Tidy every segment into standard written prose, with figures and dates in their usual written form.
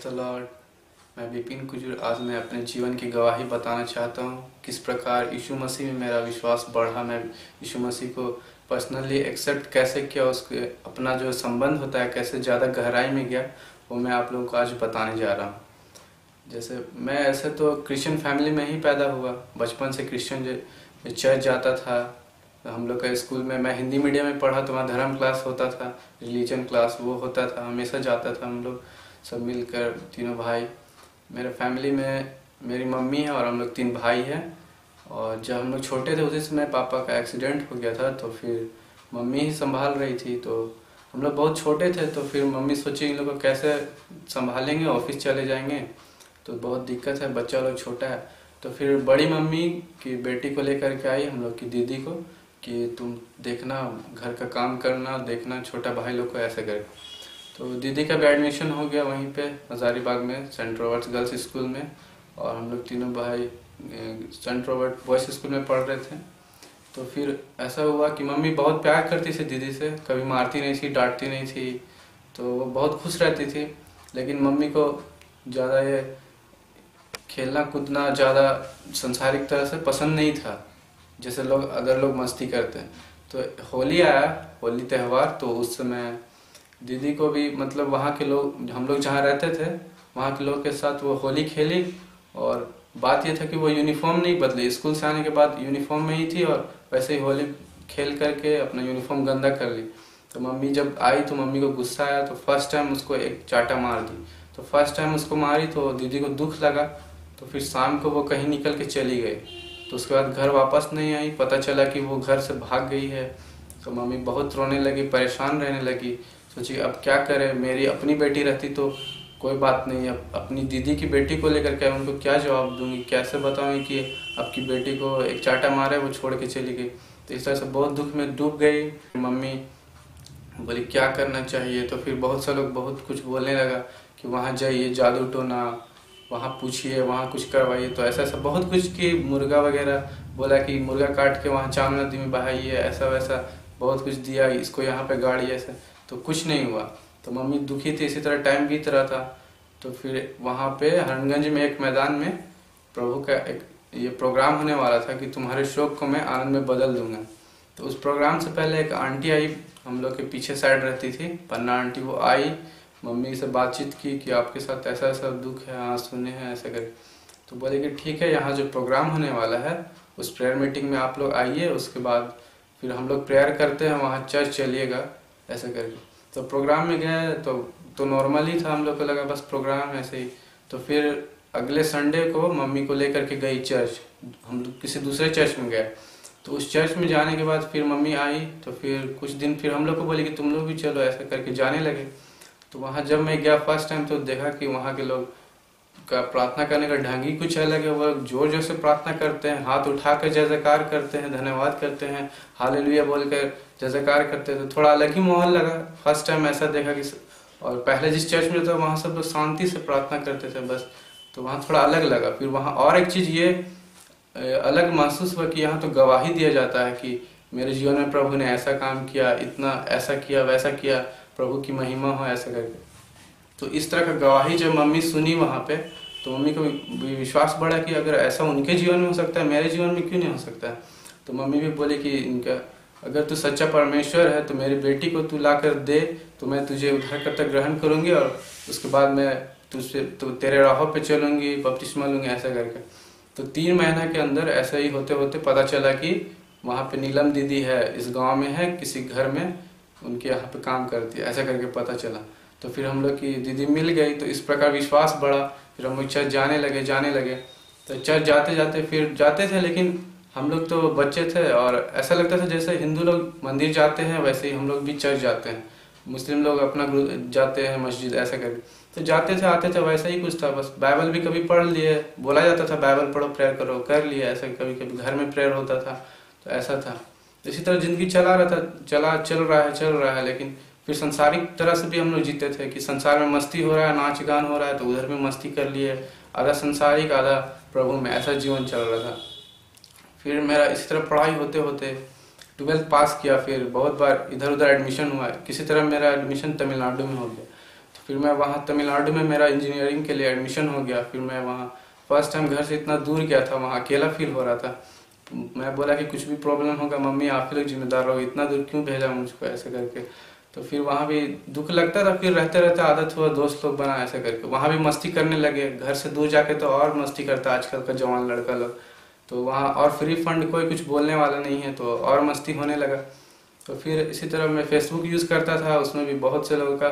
The Lord. मैं विपिन कुजूर आज मैं अपने जीवन की गवाही बताना चाहता हूँ किस प्रकार यीशु मसीह में मेरा विश्वास बढ़ा। मैं यीशु मसीह को पर्सनली एक्सेप्ट कैसे किया, उसके अपना जो संबंध होता है कैसे ज़्यादा गहराई में गया, वो मैं आप लोगों को आज बताने जा रहा हूँ। जैसे मैं ऐसे तो क्रिश्चियन फैमिली में ही पैदा हुआ, बचपन से क्रिश्चियन चर्च जाता था। हम लोग का स्कूल में, मैं हिंदी मीडियम में पढ़ा तो वहाँ धर्म क्लास होता था, रिलीजन क्लास वो होता था, हमेशा जाता था। हम लोग सब मिलकर तीनों भाई, मेरे फैमिली में मेरी मम्मी है और हम लोग 3 भाई हैं। और जब हम लोग छोटे थे उसी समय पापा का एक्सीडेंट हो गया था, तो फिर मम्मी ही संभाल रही थी। तो हम लोग बहुत छोटे थे, तो फिर मम्मी सोची इन लोग को कैसे संभालेंगे, ऑफिस चले जाएंगे तो बहुत दिक्कत है, बच्चा लोग छोटा है। तो फिर बड़ी मम्मी की बेटी को लेकर के आई, हम लोग की दीदी को, कि तुम देखना, घर का काम करना, देखना छोटा भाई लोग को ऐसे कर। तो दीदी का भी एडमिशन हो गया वहीं पे हजारीबाग में सेंट रॉबर्ट्स गर्ल्स स्कूल में, और हम लोग तीनों भाई सेंट रॉबर्ट बॉयज स्कूल में पढ़ रहे थे। तो फिर ऐसा हुआ कि मम्मी बहुत प्यार करती थी दीदी से, कभी मारती नहीं थी, डांटती नहीं थी, तो वो बहुत खुश रहती थी। लेकिन मम्मी को ज़्यादा ये खेलना कूदना ज़्यादा संसारिक तरह से पसंद नहीं था, जैसे लोग अदर लोग मस्ती करते हैं। तो होली आया, होली त्यौहार, तो उस समय दीदी को भी मतलब वहाँ के लोग, हम लोग जहाँ रहते थे वहाँ के लोग के साथ वो होली खेली। और बात ये था कि वो यूनिफॉर्म नहीं बदली, स्कूल से आने के बाद यूनिफॉर्म में ही थी और वैसे ही होली खेल करके अपना यूनिफॉर्म गंदा कर ली। तो मम्मी जब आई तो मम्मी को गुस्सा आया, तो फर्स्ट टाइम उसको एक चाटा मार दी। तो फर्स्ट टाइम उसको मारी तो दीदी को दुख लगा, तो फिर शाम को वो कहीं निकल के चली गई। तो उसके बाद घर वापस नहीं आई, पता चला कि वो घर से भाग गई है। तो मम्मी बहुत रोने लगी, परेशान रहने लगी। सोची अब क्या करे, मेरी अपनी बेटी रहती तो कोई बात नहीं, अब अपनी दीदी की बेटी को लेकर के उनको क्या जवाब दूंगी, कैसे बताऊंगी कि आपकी बेटी को एक चाटा मारा है, वो छोड़ के चली गई। तो इस तरह से बहुत दुख में डूब गई। मम्मी बोली क्या करना चाहिए, तो फिर बहुत से लोग बहुत कुछ बोलने लगा कि वहाँ जाइए, जादू टोना, वहाँ पूछिए, वहाँ कुछ करवाइए। तो ऐसा ऐसा बहुत कुछ कि मुर्गा वगैरह बोला कि मुर्गा काट के वहाँ चाम नदी में बहाइए, ऐसा वैसा बहुत कुछ दिया, इसको यहाँ पे गाड़ी ऐसे, तो कुछ नहीं हुआ। तो मम्मी दुखी थी, इसी तरह टाइम बीत रहा था। तो फिर वहाँ पे हरणगंज में एक मैदान में प्रभु का एक ये प्रोग्राम होने वाला था कि तुम्हारे शोक को मैं आनंद में बदल दूंगा। तो उस प्रोग्राम से पहले एक आंटी आई, हम लोग के पीछे साइड रहती थी, पन्ना आंटी, वो आई, मम्मी से बातचीत की कि आपके साथ ऐसा ऐसा दुख है, हाँ सुने हैं ऐसा कर। तो बोले कि ठीक है, यहाँ जो प्रोग्राम होने वाला है उस प्रेयर मीटिंग में आप लोग आइए, उसके बाद फिर हम लोग प्रेयर करते हैं, वहाँ चर्च चलिएगा ऐसा करके। तो प्रोग्राम में गए तो नॉर्मल ही था, हम लोग को लगा बस प्रोग्राम ऐसे ही। तो फिर अगले संडे को मम्मी को लेकर के गई चर्च, हम लोग किसी दूसरे चर्च में गए। तो उस चर्च में जाने के बाद फिर मम्मी आई, तो फिर कुछ दिन फिर हम लोग को बोली कि तुम लोग भी चलो, ऐसा करके जाने लगे। तो वहाँ जब मैं गया फर्स्ट टाइम तो देखा कि वहाँ के लोग का प्रार्थना करने का ढंग ही कुछ अलग है। वो जोर जोर से प्रार्थना करते हैं, हाथ उठाकर जय जयकार करते हैं, धन्यवाद करते हैं, हालेलुया बोलकर जय जयकार करते हैं। तो थोड़ा अलग ही माहौल लगा, फर्स्ट टाइम ऐसा देखा कि। और पहले जिस चर्च में था वहाँ सब लोग शांति से प्रार्थना करते थे बस, तो वहाँ थोड़ा अलग लगा। फिर वहाँ और एक चीज़ ये अलग महसूस हुआ कि यहाँ तो गवाही दिया जाता है कि मेरे जीवन में प्रभु ने ऐसा काम किया, इतना ऐसा किया, वैसा किया, प्रभु की महिमा हो, ऐसा करके। तो इस तरह का गवाही जब मम्मी सुनी वहाँ पे, तो मम्मी को विश्वास बढ़ा कि अगर ऐसा उनके जीवन में हो सकता है, मेरे जीवन में क्यों नहीं हो सकता है। तो मम्मी भी बोली कि इनका अगर तू सच्चा परमेश्वर है तो मेरी बेटी को तू ला कर दे, तो मैं तुझे उद्धारकर्ता ग्रहण करूँगी और उसके बाद मैं तुझसे तो तेरे राहों पे चलूँगी, बपतिस्मा लूँगी, ऐसा करके। तो 3 महीना के अंदर ऐसा ही होते होते पता चला कि वहाँ पे नीलम दीदी है, इस गाँव में है, किसी घर में उनके यहाँ पे काम करती है, ऐसा करके पता चला। तो फिर हम लोग की दीदी मिल गई, तो इस प्रकार विश्वास बढ़ा। फिर हम लोग चर्च जाने लगे। तो चर्च जाते जाते फिर जाते थे, लेकिन हम लोग तो बच्चे थे और ऐसा लगता था जैसे हिंदू लोग मंदिर जाते हैं वैसे ही हम लोग भी चर्च जाते हैं, मुस्लिम लोग अपना जाते हैं मस्जिद, ऐसा करके। तो जाते थे आते थे, वैसा ही कुछ था। बस बाइबल भी कभी पढ़ लिए, बोला जाता था बाइबल पढ़ो, प्रेयर करो, कर लिए, ऐसा कभी कभी घर में प्रेयर होता था, तो ऐसा था। इसी तरह जिंदगी चल रहा है। लेकिन फिर संसारिक तरह से भी हम लोग जीते थे कि संसार में मस्ती हो रहा है, नाच गान हो रहा है, तो उधर भी मस्ती कर लिए, आधा संसारिक आधा प्रभु में, ऐसा जीवन चल रहा था। फिर मेरा इसी तरह पढ़ाई होते होते 12th पास किया, फिर बहुत बार इधर उधर एडमिशन हुआ, किसी तरह मेरा एडमिशन तमिलनाडु में हो गया। तो फिर मैं वहाँ तमिलनाडु में मेरा इंजीनियरिंग के लिए एडमिशन हो गया। फिर मैं वहाँ फर्स्ट टाइम घर से इतना दूर गया था, वहाँ अकेला फील हो रहा था। मैं बोला कि कुछ भी प्रॉब्लम होगा मम्मी आप ही लोग जिम्मेदार रहो, इतना दूर क्यों भेजा मुझको ऐसे करके। तो फिर वहाँ भी दुख लगता था, फिर रहते रहते आदत हुआ, दोस्त लोग बना ऐसे करके वहाँ भी मस्ती करने लगे। घर से दूर जाके तो और मस्ती करता आजकल का जवान लड़का लोग, तो वहाँ और फ्री फंड कोई कुछ बोलने वाला नहीं है तो और मस्ती होने लगा। तो फिर इसी तरह मैं फेसबुक यूज़ करता था, उसमें भी बहुत से लोगों का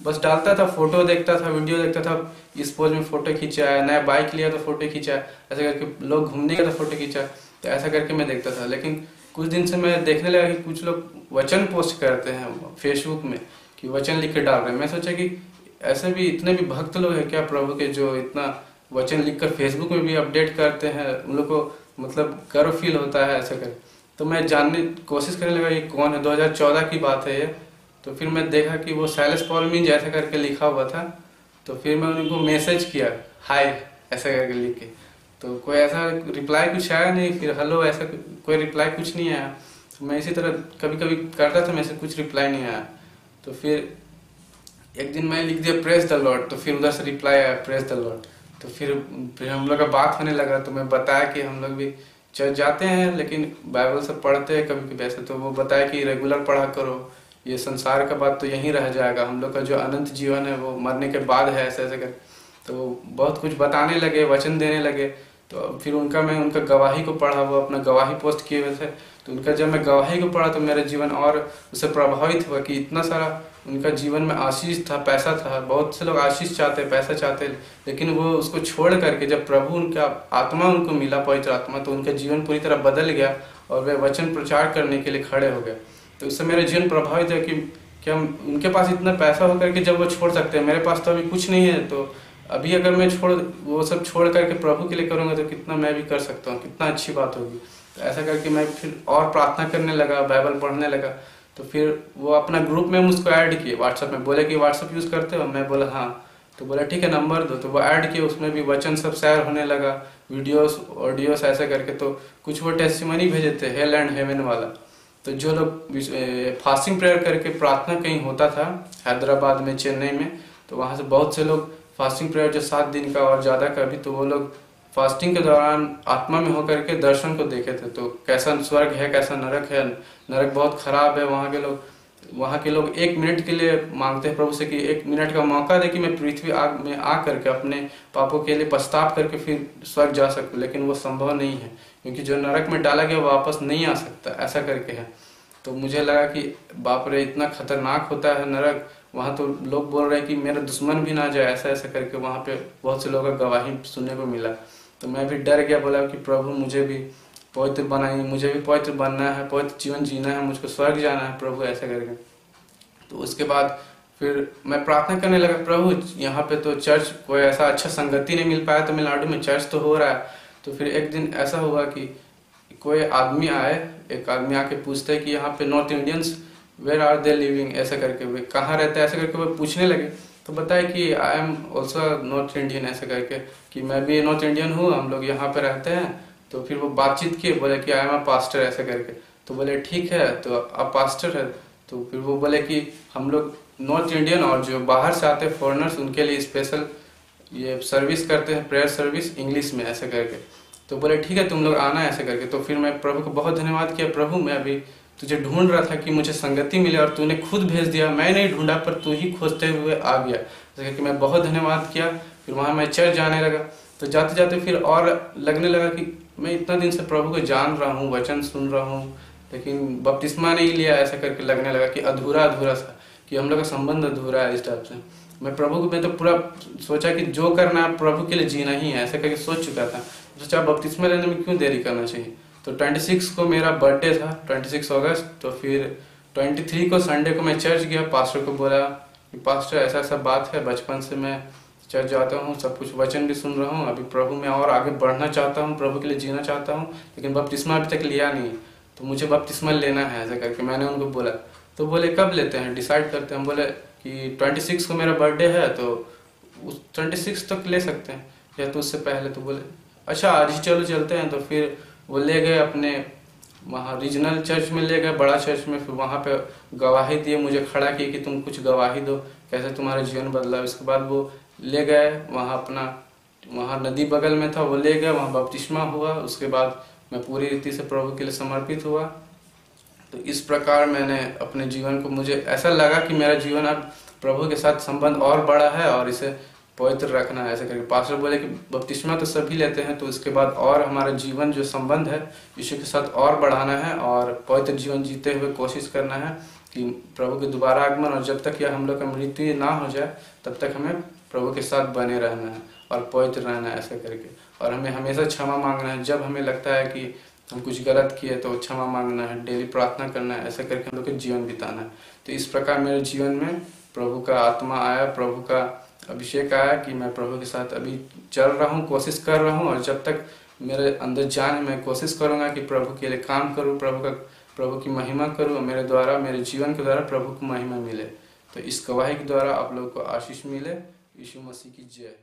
बस डालता था, फोटो देखता था, वीडियो देखता था, इस पोज में फोटो खींचा है, नया बाइक लिया तो फोटो खींचा, ऐसे करके लोग घूमने का तो फोटो खींचा, तो ऐसा करके मैं देखता था। लेकिन कुछ दिन से मैं देखने लगा कि कुछ लोग वचन पोस्ट करते हैं फेसबुक में कि वचन लिख के डाल रहे हैं। मैं सोचा कि ऐसे भी इतने भी भक्त लोग हैं क्या प्रभु के जो इतना वचन लिखकर फेसबुक में भी अपडेट करते हैं, उन लोग को मतलब गर्व फील होता है ऐसा कर। तो मैं जानने की कोशिश करने लगा ये कौन है, 2014 की बात है ये। तो फिर मैं देखा कि वो साइलेंस पॉल मीन ऐसा करके लिखा हुआ था। तो फिर मैं उनको मैसेज किया हाय ऐसा करके लिख के, तो कोई ऐसा रिप्लाई कुछ आया नहीं। फिर हेलो ऐसा कोई रिप्लाई कुछ नहीं आया। तो मैं इसी तरह कभी कभी करता था, मैं से कुछ रिप्लाई नहीं आया। तो फिर एक दिन मैं लिख दिया प्रेस द लॉर्ड, तो फिर उधर से रिप्लाई आया प्रेस द लॉर्ड। तो फिर हम लोग का बात होने लगा। तो मैं बताया कि हम लोग भी चर्च जाते हैं लेकिन बाइबल से पढ़ते हैं कभी कभी ऐसे। तो वो बताया कि रेगुलर पढ़ा करो, ये संसार का बात तो यहीं रह जाएगा, हम लोग का जो अनंत जीवन है वो मरने के बाद है ऐसे ऐसे कर। तो बहुत कुछ बताने लगे, वचन देने लगे। तो फिर मैं उनका गवाही को पढ़ा, वो अपना गवाही पोस्ट किए हुए थे। तो उनका जब मैं गवाही को पढ़ा तो मेरा जीवन और उससे प्रभावित हुआ कि इतना सारा उनका जीवन में आशीष था, पैसा था। बहुत से लोग आशीष चाहते, पैसा चाहते, लेकिन वो उसको छोड़ करके जब प्रभु उनका आत्मा उनको मिला, पवित्र आत्मा, तो उनका जीवन पूरी तरह बदल गया और वे वचन प्रचार करने के लिए खड़े हो गए। तो उससे मेरा जीवन प्रभावित है कि क्या उनके पास इतना पैसा होकर के जब वो छोड़ सकते हैं, मेरे पास तो अभी कुछ नहीं है। तो अभी अगर मैं वो सब छोड़ करके प्रभु के लिए करूँगा तो कितना मैं भी कर सकता हूँ, कितना अच्छी बात होगी। तो ऐसा करके मैं फिर और प्रार्थना करने लगा, बाइबल पढ़ने लगा। तो फिर वो अपना ग्रुप में मुझको ऐड किए व्हाट्सएप में, बोले कि व्हाट्सएप यूज़ करते हो, मैं बोला हाँ। तो बोला ठीक है नंबर दो। तो वो ऐड किए, उसमें भी वचन सब शेयर होने लगा, वीडियोस ऑडियोस ऐसे करके। तो कुछ वो टेस्टिमनी भेजे थे हेल एंड हेवन वाला। तो जो लोग फास्टिंग प्रेयर करके प्रार्थना कहीं होता था हैदराबाद में, चेन्नई में, तो वहाँ से बहुत से लोग फास्टिंग प्रेयर जो 7 दिन का और ज़्यादा का भी, तो वो लोग फास्टिंग के दौरान आत्मा में होकर के दर्शन को देखे थे। तो कैसा स्वर्ग है, कैसा नरक है, नरक बहुत खराब है। वहाँ के लोग 1 मिनट के लिए मांगते हैं प्रभु से कि 1 मिनट का मौका दे कि मैं पृथ्वी आग में आ करके अपने पापों के लिए पछताप करके फिर स्वर्ग जा सकूं। लेकिन वो संभव नहीं है क्योंकि जो नरक में डाला गया वापस नहीं आ सकता, ऐसा करके है। तो मुझे लगा कि बाप रे इतना खतरनाक होता है नरक। वहाँ तो लोग बोल रहे हैं कि मेरा दुश्मन भी ना जाए, ऐसा ऐसा करके वहाँ पे बहुत से लोगों का गवाही सुनने को मिला। तो मैं भी डर गया, बोला कि प्रभु मुझे भी पवित्र बनाइए, मुझे भी पवित्र बनना है, पवित्र जीवन जीना है, मुझको स्वर्ग जाना है प्रभु, ऐसा करके। तो उसके बाद फिर मैं प्रार्थना करने लगा, प्रभु यहाँ पे तो चर्च कोई ऐसा अच्छा संगति नहीं मिल पाया तमिलनाडु में, चर्च तो हो रहा है। तो फिर एक दिन ऐसा हुआ कि कोई आदमी आए, एक आदमी आके पूछते हैं कि यहाँ पे north Indians where are they living, ऐसा करके वे कहाँ रहते हैं, ऐसा करके वो पूछने लगे। तो बताया कि I am also north Indian, ऐसे करके कि मैं भी नॉर्थ इंडियन हूँ, हम लोग यहाँ पे रहते हैं। तो फिर वो बातचीत किए, बोले कि आई एम अ पास्टर, ऐसे करके। तो बोले ठीक है, तो आप पास्टर है। तो फिर वो बोले कि हम लोग नॉर्थ इंडियन और जो बाहर से आते हैं फॉरेनर्स उनके लिए स्पेशल ये सर्विस करते हैं, प्रेयर सर्विस इंग्लिश में, ऐसे करके। तो बोले ठीक है तुम लोग आना, ऐसे करके। तो फिर मैं प्रभु को बहुत धन्यवाद किया, प्रभु मैं अभी तुझे ढूंढ रहा था कि मुझे संगति मिले और तूने खुद भेज दिया, मैं नहीं ढूंढा पर तू ही खोजते हुए आ गया, ऐसे करके मैं बहुत धन्यवाद किया। फिर वहाँ मैं चर्च जाने लगा। तो जाते जाते फिर और लगने लगा कि मैं इतना दिन से प्रभु को जान रहा हूँ, वचन सुन रहा हूँ, लेकिन बपतिस्मा नहीं लिया, ऐसा करके लगने लगा कि अधूरा अधूरा सा, कि हम लोग का संबंध अधूरा है इस टाइप से। मैं प्रभु को, मैं तो पूरा सोचा कि जो करना है प्रभु के लिए जीना ही है, ऐसा करके सोच चुका था। सोचा बपतिस्मा लेने में क्यों देरी करना चाहिए। तो 26 को मेरा बर्थडे था, 26 अगस्त। तो फिर 23 को संडे को मैं चर्च गया, पास्टर को बोला कि पास्टर ऐसा ऐसा बात है, बचपन से मैं चर्च जाता हूँ, सब कुछ वचन भी सुन रहा हूँ, अभी प्रभु में और आगे बढ़ना चाहता हूँ, प्रभु के लिए जीना चाहता हूँ, लेकिन बपतिस्मा अभी तक लिया नहीं, तो मुझे बपतिस्मा लेना है, ऐसा करके मैंने उनको बोला। तो बोले कब लेते हैं, डिसाइड करते हैं। हम बोले कि 26 को मेरा बर्थडे है, तो उस 26 तक ले सकते हैं या तो उससे पहले। तो बोले अच्छा आज ही चलो चलते हैं। तो फिर वो ले गए अपने वहाँ रीजनल चर्च में ले गए, बड़ा चर्च में। फिर वहाँ पे गवाही दिए, मुझे खड़ा किए कि तुम कुछ गवाही दो, कैसे तुम्हारा जीवन बदला। उसके बाद वो ले गए वहाँ अपना, वहाँ नदी बगल में था, वो ले गए, वहाँ बपतिस्मा हुआ। उसके बाद मैं पूरी रीति से प्रभु के लिए समर्पित हुआ। तो इस प्रकार मैंने अपने जीवन को, मुझे ऐसा लगा कि मेरा जीवन अब प्रभु के साथ संबंध और बड़ा है और इसे पवित्र रखना है। ऐसे करके पास्टर बोले कि बपतिस्मा तो सभी लेते हैं, तो उसके बाद और हमारा जीवन जो संबंध है यीशु के साथ और बढ़ाना है और पवित्र जीवन जीते हुए कोशिश करना है कि प्रभु के दोबारा आगमन, और जब तक यह हम लोग का मृत्यु ना हो जाए तब तक हमें प्रभु के साथ बने रहना है और पवित्र रहना है ऐसे करके। और हमें हमेशा क्षमा मांगना है, जब हमें लगता है कि हम कुछ गलत किए तो क्षमा मांगना है, डेली प्रार्थना करना है, ऐसे करके हम लोग का जीवन बिताना है। तो इस प्रकार मेरे जीवन में प्रभु का आत्मा आया, प्रभु का अभिषेक आया कि मैं प्रभु के साथ अभी चल रहा हूँ, कोशिश कर रहा हूँ। और जब तक मेरे अंदर जान, मैं कोशिश करूँगा कि प्रभु के लिए काम करूँ, प्रभु की महिमा करूँ, और मेरे द्वारा, मेरे जीवन के द्वारा प्रभु को महिमा मिले। तो इस गवाही के द्वारा आप लोग को आशीष मिले। यीशु मसीह की जय।